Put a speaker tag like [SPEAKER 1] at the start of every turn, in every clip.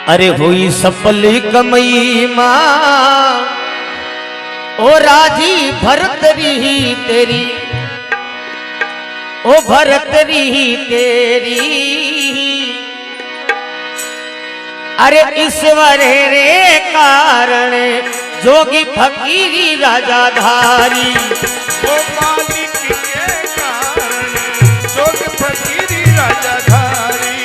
[SPEAKER 1] अरे हुई सफल कमई माँ ओ राजी भरत रही तेरी, ओ भरत रही तेरी। अरे ईश्वर रे कारण जोगी फकीरी राजा धारी,
[SPEAKER 2] ओ मालिक के कारण जोगी फकीरी राजा धारी।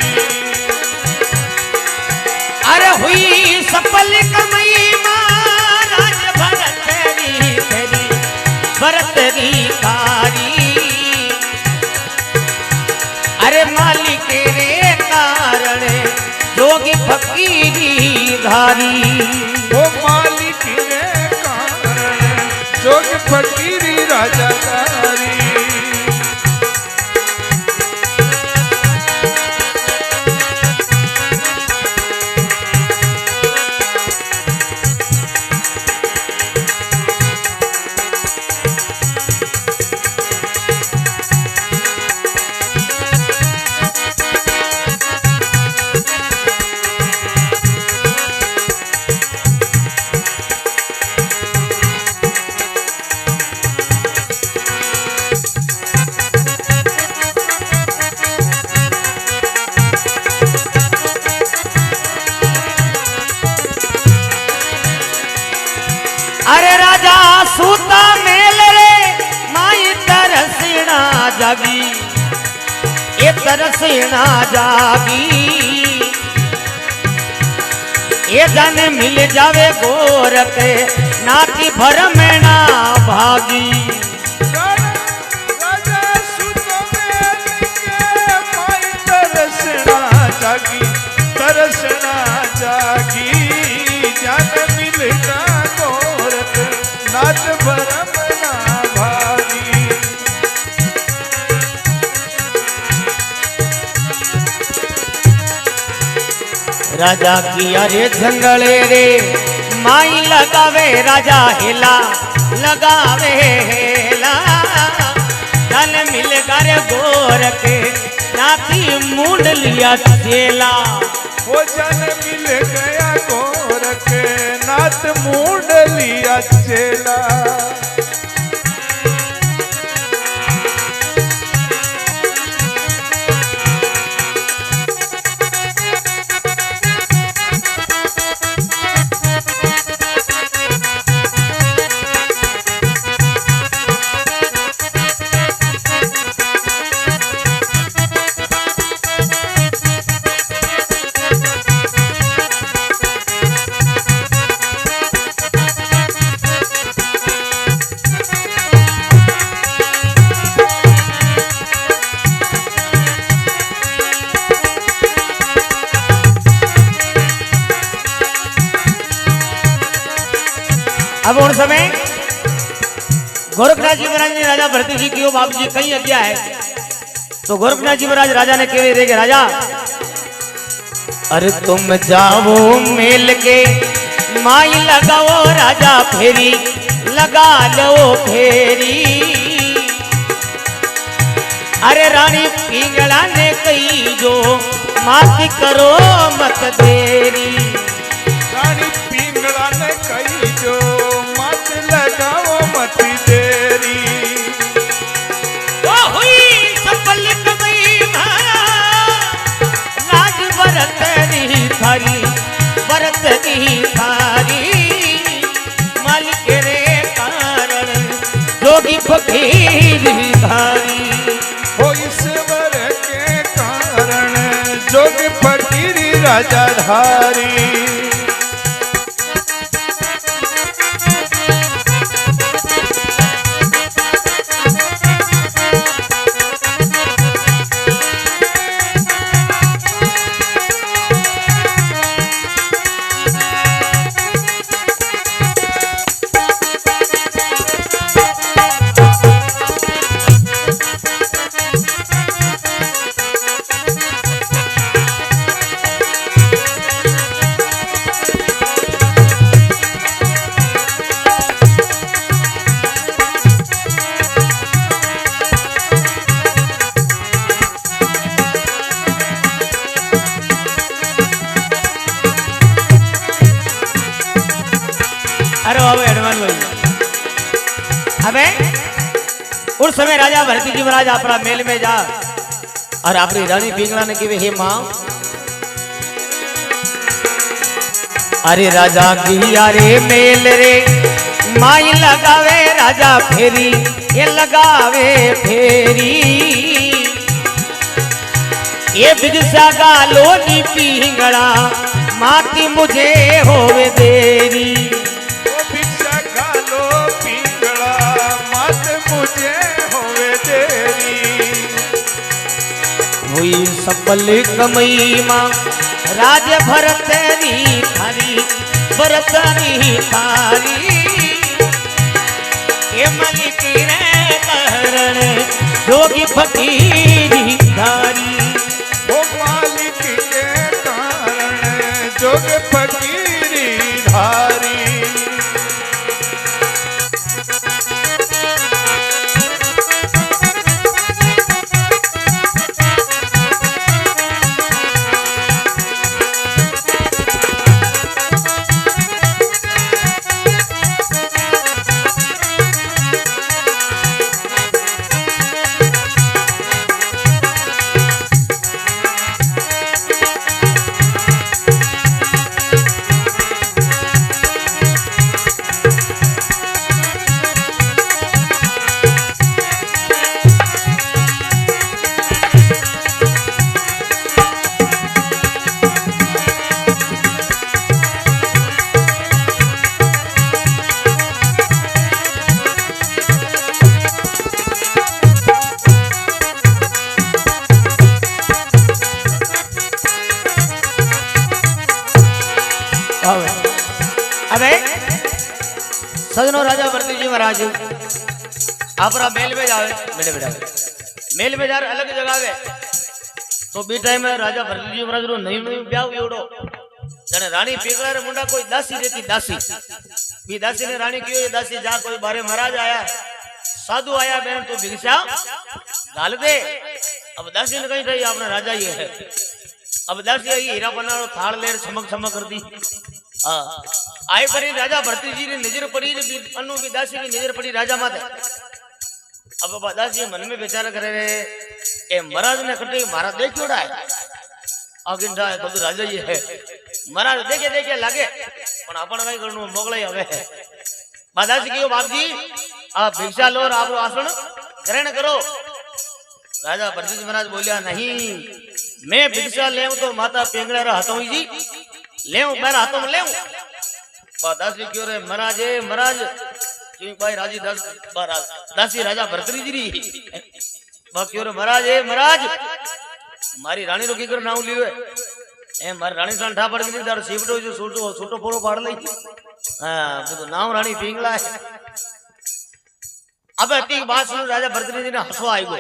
[SPEAKER 1] अरे हुई सफल कमई महाराज भरत री तेरी, भरत री कारी। अरे मालिक रे कारण जोगी फकीरी धारी,
[SPEAKER 2] ओ मालिक के कारण जोगी फकीरी राजा धारी।
[SPEAKER 1] अरे राजा सूता मेल रे माई तरसना जागी, ये तरसना जागी। ये जन मिल जावे गोरख नाती भर में ना भागी।
[SPEAKER 2] राजा सुतो मेल के माई तरसना जागी, तरसना जागी। जन मिलता गोरख नाथ भरम ना भागी।
[SPEAKER 1] राजा की अरे जंगले रे माई लगावे राजा हेला, लगावे हेला। जन मिल कर गोरख नाती मूंड लिया चेला,
[SPEAKER 2] वो जन मिल गया गोरख नाथ मूड लिया चेला।
[SPEAKER 1] अब उन समय गोरखनाथ जी महाराज ने राजा भरत जी की बाप जी कहीं आज्ञा है, तो गोरखनाथ जी महाराज राजा ने कह रहे राजा अरे तुम जाओ मेल के माई लगाओ राजा फेरी, लगा लो फेरी। अरे रानी पिंगला ने कही जो माती करो मत देरी।
[SPEAKER 2] रानी पिंगला ने कही जो मत लगाओ मत देरी।
[SPEAKER 1] ओ हुई सफल कमई राज भरत री थारी, भरत री थारी। मालिक रे कारण जोगी फकीरी धारी,
[SPEAKER 2] हो ईश्वर के कारण जोगी फकीरी राजा धारी।
[SPEAKER 1] अबे उस समय राजा भरती जी महाराज अपना मेल में जा और अपनी रानी पिंगला ने कहे हे मां अरे राजा की अरे मेल रे माई लगावे राजा फेरी ये लगावे फेरी ये बिगसा गालो की पिंगला माती मुझे होवे देरी
[SPEAKER 2] भिक्षा गालो पिंगला मत मुझे होवे देरी
[SPEAKER 1] हुई सफल कमई मां राज भरत री थारी भरत री थारी ये मलिक रे कहरण जोगी फकीरी धारी
[SPEAKER 2] वो मालिक के कारण जोग फकीरी धारी
[SPEAKER 1] अबे सजनो राजा भरती जी महाराज आपरा मेल में जावे बेटे बेटा मेल में जार अलग जगह वे तो बी टाइम में राजा भरती जी महाराज रो नई ब्याह एवडो जने रानी पिंगला रे मुंडा कोई दासी रहती दासी बी दासी ने रानी कियो दासी जा कोई बारे महाराज आया साधु आया बहन तो भिक्षा डाल दे अब दासी ने कहीं रही आपने राजा ये है अब दासी आई हीरा बनारो थाल लेर चमक चमक कर दी आए परी राजा भरती जी ने नजर पड़ी अनु की दासी की नजर पड़ी राजा माते अब दासी मन में विचार करे रे ए महाराज ने कटे महाराज देखियोड़ा है आगे जाए तो राजा ये है महाराज देखे देखे लागे पण आपण कई करनो मोगलाई हवे दासी कियो बाप जी आप भिक्षा लो और आप आसन ग्रहण करो राजा भरती जी महाराज बोलिया नहीं मैं भिक्षा ले तो माता पिंगला रा हाथों जी ले मेरा हाथों में ले दासी क्यों रे महाराज महाराज क्यों भाई राजी दासी राजा भरतरी जी क्यों रे महाराज महाराज मारी रानी रो की कर नाउ लियो ए मारी रानी सान ठा पड़ गई तार सीपटो जो छोटो पोरो पाड़ लई हां तो नाम रानी पिंगला है अब अति बात सुन राजा भरतरी जी ने हंसो आई गो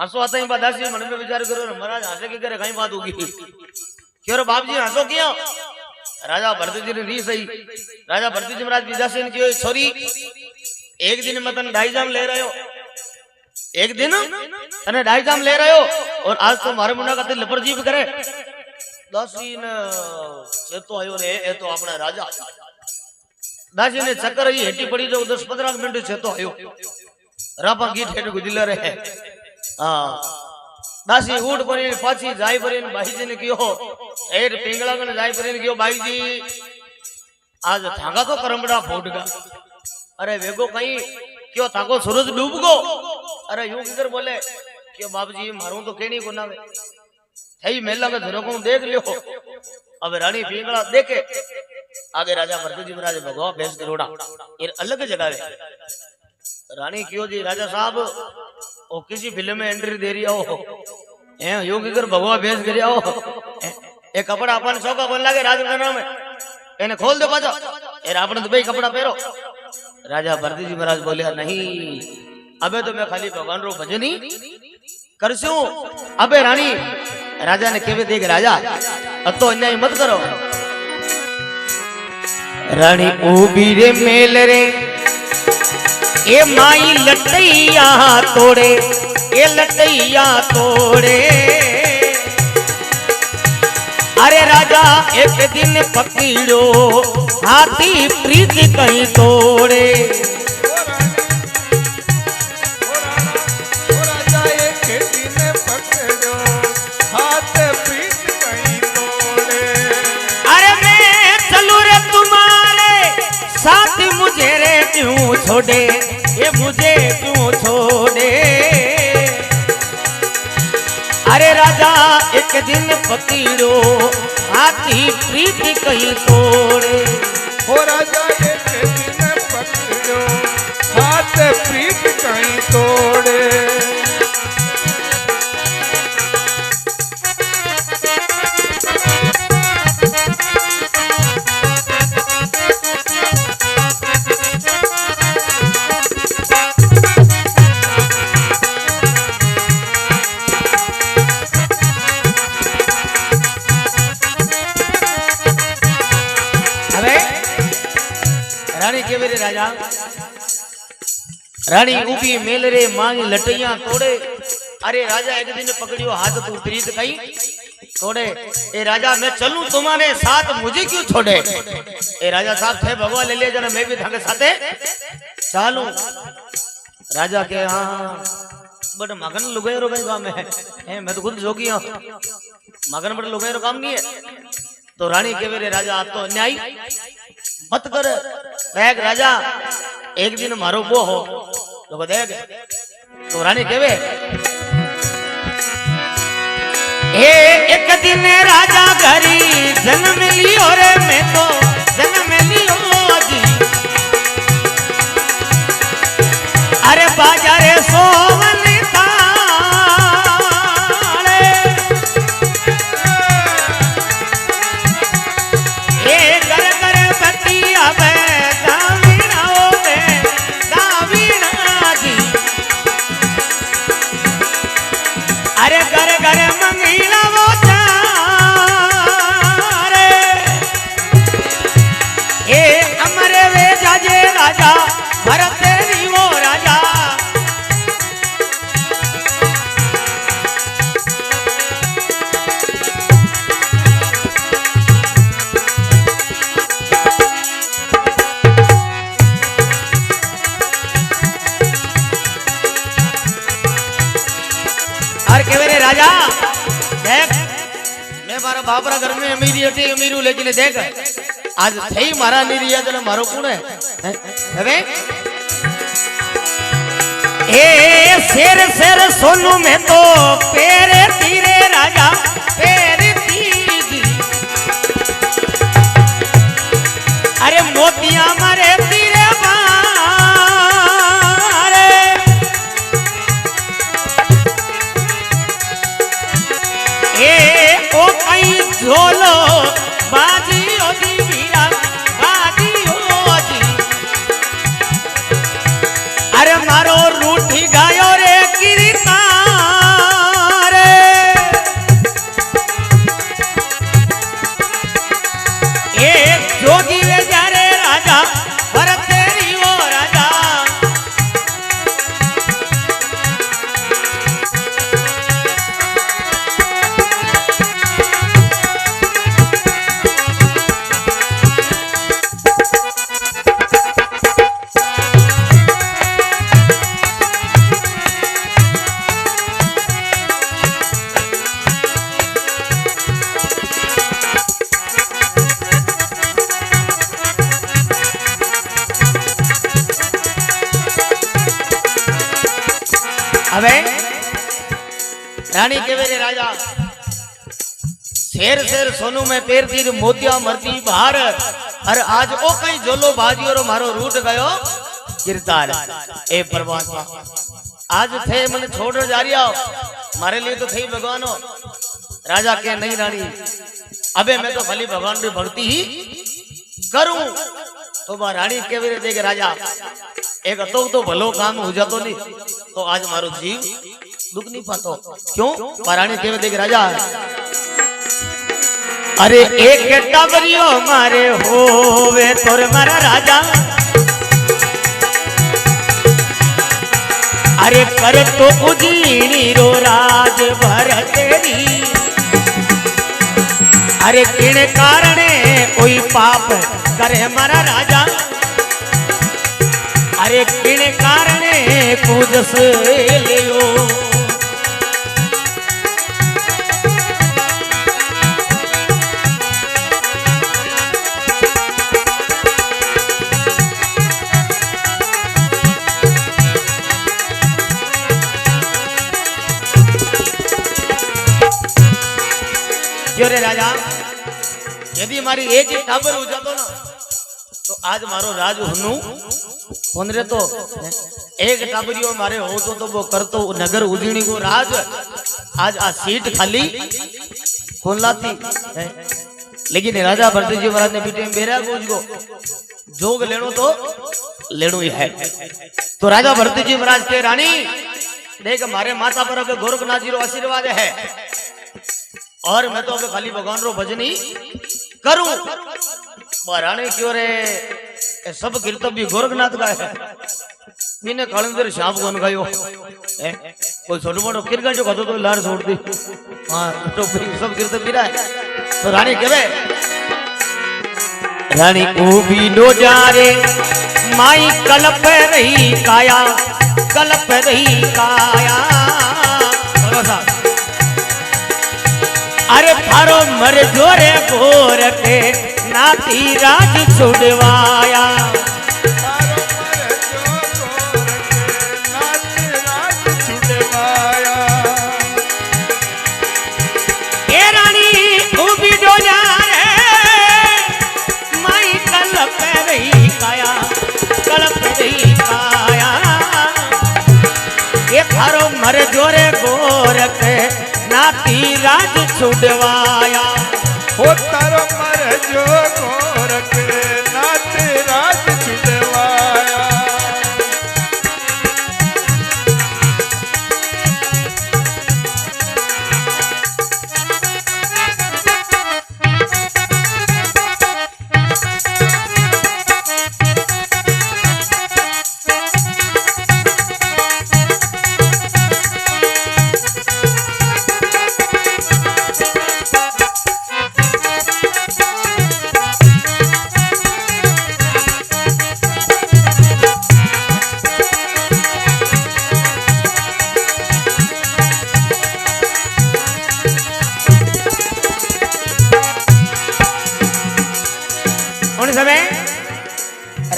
[SPEAKER 1] हंसो आता ही दासी मन में विचार करो महाराज हंसे के करे कहीं बात होगी क्यों रे बाप जी हंसो क्यों राजा भरत जी ने नहीं सही राजा भरत जी महाराज विदासी ने क्यों छोरी एक दिन मैं तने ढाई जाम ले रहे हो एक दिन तने ढाई जाम ले रहे हो और आज तो मारे मुंडा का लपर जीप करे दासी ने ये तो आयो रे ये तो अपना राजा दासी ने चक्कर ही हेटी पड़ी जो 10-15 मिनट से तो आयो रापा गीत हेट गुदिला रहे हां दासी उठ परी पाछी जाई परी भाई जी ने कियो एर पिंगला ने जाई परी कियो भाई जी आज थागा तो करमड़ा फूट गा अरे वेगो कहीं क्यों थाको सूरज डूब गो अरे यूं किधर बोले क्यों बाप जी मारू तो केनी को ना थई मेला का धरो को देख लियो अब रानी पिंगला देखे आगे राजा भरत जी महाराज भगवा भेस करोड़ा ये अलग जगह है रानी क्यों जी राजा साहब ओ किसी फिल्म में एंट्री दे रही हो ए योगी कर भगवा भेस कर आओ ए कपड़ा अपन सौका बन लागे राजघराना में एने खोल दो पाछो ए आपने तो भाई कपड़ा पहरो राजा भरत जी महाराज बोलिया नहीं अबे तो मैं खाली भगवान रो भजन ही करसू अबे रानी राजा ने केवे देख राजा अब तो अन्याय मत करो रानी ओ बीरे मेल रे ए माई लटैया तोड़े ए लटैया तोड़े अरे राजा एक दिन पकड़ो हाथी प्रीत कहीं तोड़े छोड़े, ये मुझे क्यों छोड़े। अरे राजा एक दिन पकड़ो हाथी प्रीत कहीं तोड़े।
[SPEAKER 2] ओ राजा एक दिन पकड़ो हाथ प्रीत कहीं तोड़े।
[SPEAKER 1] रानी के मेरे राजा, रानी उभी मेल रे मांगी लटैया तोड़े। अरे राजा एक दिन पकड़ियो हाथ तू प्रीत कहीं तोड़े। ए राजा मैं चलूं तुम्हारे साथ मुझे क्यों छोड़े। ए राजा साहब थे भगवान ले ले जना मैं भी थाके साथे चालू। राजा के हाँ बट मगन लुगाई रो गई काम है मैं तो खुद जोगी हूं मगन बट लुगाई रो काम नहीं है। तो रानी के मेरे राजा आप तो अन्यायी मत कर देख राजा एक दिन मारो वो हो तो देख। तो रानी केवे एक दिन राजा घरी जन्म लियो रे मैं तो जन्म लियो जी। अरे बाजारे सोवन राजा देख मैं मारा बापरा घर में अमीरी हटी अमीरू लेकिन देख आज थई मारा निरिया जन मारो कौन है हवे ए शेर शेर सोनू में तो पेरे तीरे राजा पेरे तीजी। अरे मोतिया मारे तीरे झोलो बाजी ओदी वीरा बाजी ओजी। अरे मारो रूठी गायो रे गिरता रे। ये जोगी वे जा रे राजा भरत तेरी वो राजा। अबे रानी के मेरे राजा शेर शेर सोनू में पैर तीर मोतिया मरती बाहर। अरे आज ओ कहीं जोलो बाजी और मारो रूट गयो गिरतार। ए परमात्मा आज थे मन छोड़ जा रही हो मारे लिए तो थे भगवान हो। राजा के नहीं रानी अबे मैं तो खाली भगवान की भक्ति ही करूं। तो वह रानी के मेरे देख राजा एक तो भलो काम हो जातो नहीं तो आज मारो जीव दुख नहीं पातो क्यों रानी के देख राजा। अरे एक टाबरियो मारे होवे तोर मारा राजा। अरे कर तो उजीनी रो राज भर तेरी। अरे किन कारणे कोई पाप करे मारा राजा। अरे किन कारणे पूजस लियो। क्यों रे राजा यदि मारी एक ही टाबर हो जातो ना तो आज मारो राज हुनु कौन रे तो एक टाबरियो मारे हो तो वो करतो नगर उजीणी को राज आज आ सीट खाली कौन लाती है? लेकिन राजा भरत जी महाराज ने बेटे मेरा गोज को जोग लेनो तो लेनो ही है। तो राजा भरत जी महाराज के रानी देख हमारे माता पर अब गोरखनाथ जी रो आशीर्वाद है और मैं तो अब खाली भगवान रो भजनी करूं। रानी क्यों रे सब कीर्तन भी गोरखनाथ का है मैंने कालंदर शाम को गायो कोई छोटो मोटो किरगन जो कदो तो लार छोड़ दी हां तो सब कीर्तन भी है। तो रानी कहवे रानी भी नो जा रे माई कलप रही काया कलप रही काया अरे थारो मर जोरे घोर के नाती राज छुड़वाया थारो मर जोरे गोरख नाती राज छुड़वाया
[SPEAKER 2] हो तारो मर जो गोरख नाती राज छुड़वाया।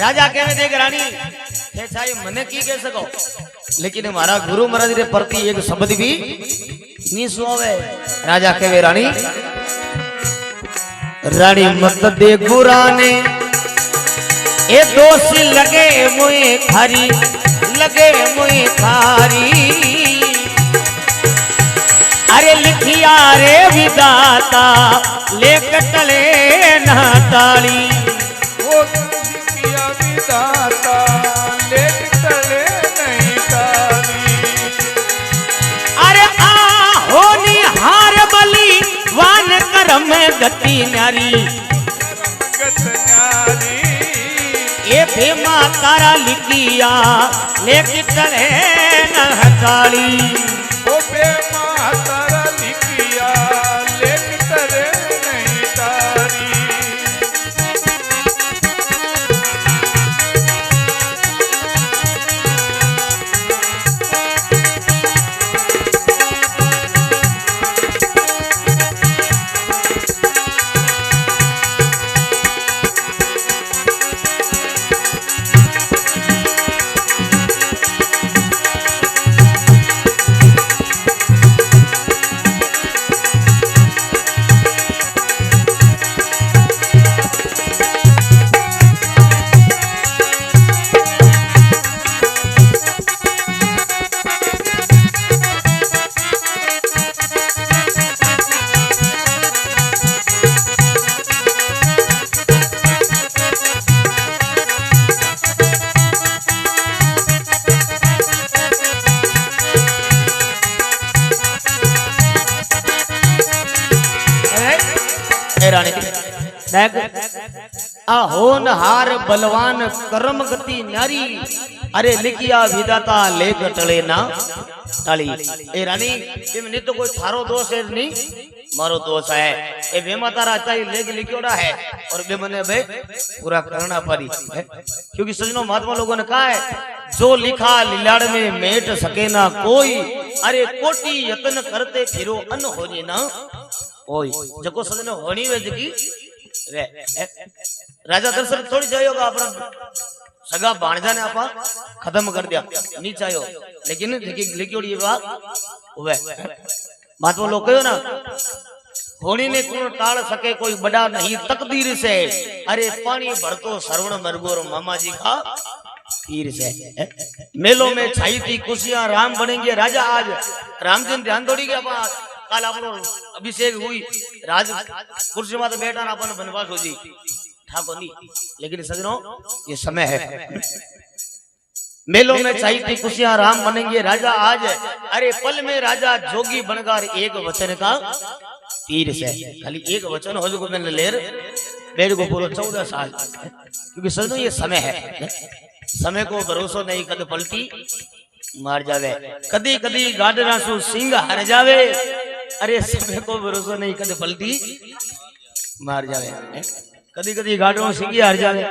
[SPEAKER 1] राजा कहने देख रानी हे साई मने की कह सको लेकिन हमारा गुरु महाराज रे प्रति एक शब्द भी नहीं सुनावे। राजा कहवे रानी रानी मत दे गुराने ए दोष लगे मुए खारी लगे मुए खारी अरे लिखिया रे विदाता लेक टले ना ताली
[SPEAKER 2] दाता लेट चले नहीं ताली
[SPEAKER 1] अरे आ होनी हार बली वान करम गति न्यारी
[SPEAKER 2] गत न्यारी
[SPEAKER 1] ये भेमा तारा लिखिया लेट चले न ताली
[SPEAKER 2] ओ भेमा तारा लिखिया लेट चले नहीं तारी
[SPEAKER 1] होन हार बलवान कर्म गति नारी अरे लिखिया विदाता लेख टले ना टाली। ए रानी ये तो कोई थारो दोष है नहीं मारो दोष है ए बेमा तारा चाहिए लेख लिखियोड़ा है और बे मने भाई पूरा करना पड़ी है क्योंकि सजनों महात्मा लोगों ने कहा है जो लिखा लीलाड़ में मेट सके ना कोई अरे कोटि यत्न करते फिरो अन होने ना ओय जको सजनो होनी वे जकी रे राजा दशरथ थोड़ी जायोगा अपना सगा भाणजा ने आपा खत्म कर दिया नहीं चाहियो लेकिन देखी लिखियोड़ी ये बात हुए महात्मा लोग कहो ना होनी ने कौन टाल सके कोई बड़ा नहीं तकदीर से। अरे पानी भरतो श्रवण मरगोर मामा जी का तीर से। मेलों में छाई थी खुशियां राम बनेंगे राजा। आज रामचंद्र ध्यान थोड़ी गया बात काल अपनो अभिषेक हुई राज कुर्सी में तो बैठा ना अपन बनवास हो जी ठाकुर नहीं। लेकिन सजनों ये समय है। मेलों में छाई थी खुशियां राम बनेंगे राजा। आज अरे पल में राजा जोगी बनकर एक वचन का तीर से। खाली एक वचन हो जो मैंने लेर मेरे को पूरा 14 साल। क्योंकि सजनों ये समय है। समय को भरोसा नहीं कद पलटी मार जावे। कदी कदी गाडरा सु सिंह हर जावे। अरे समय को भरोसा नहीं कद पलटी मार जावे। कदी कदी गाडरो सिंह हर जावे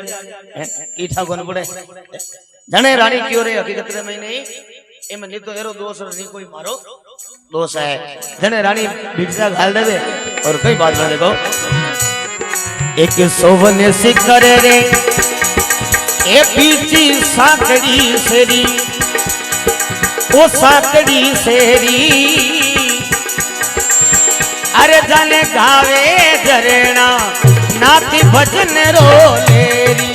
[SPEAKER 1] ईठा कोन पड़े जने रानी क्यों रे। हकीकत में नहीं एम नहीं तो एरो दोष नहीं कोई मारो दोष है। जने रानी भिक्षा घाल देवे और कोई बात ना देखो। एक सोवन शिखर रे ए पीछी साकड़ी सेरी ओ साकड़ी सेरी। अरे जाने गावे झरेना नाती भजन रो लेरी।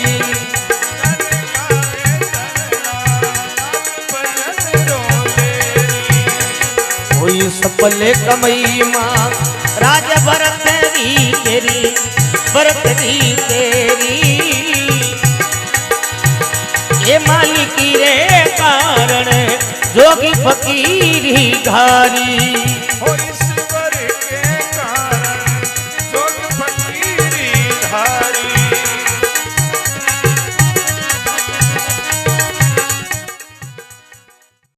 [SPEAKER 1] कोई सपले कमई माँ राज भरत री तेरी भरत री तेरी। ये मालिकी रे कारण जोगी फकीरी घारी।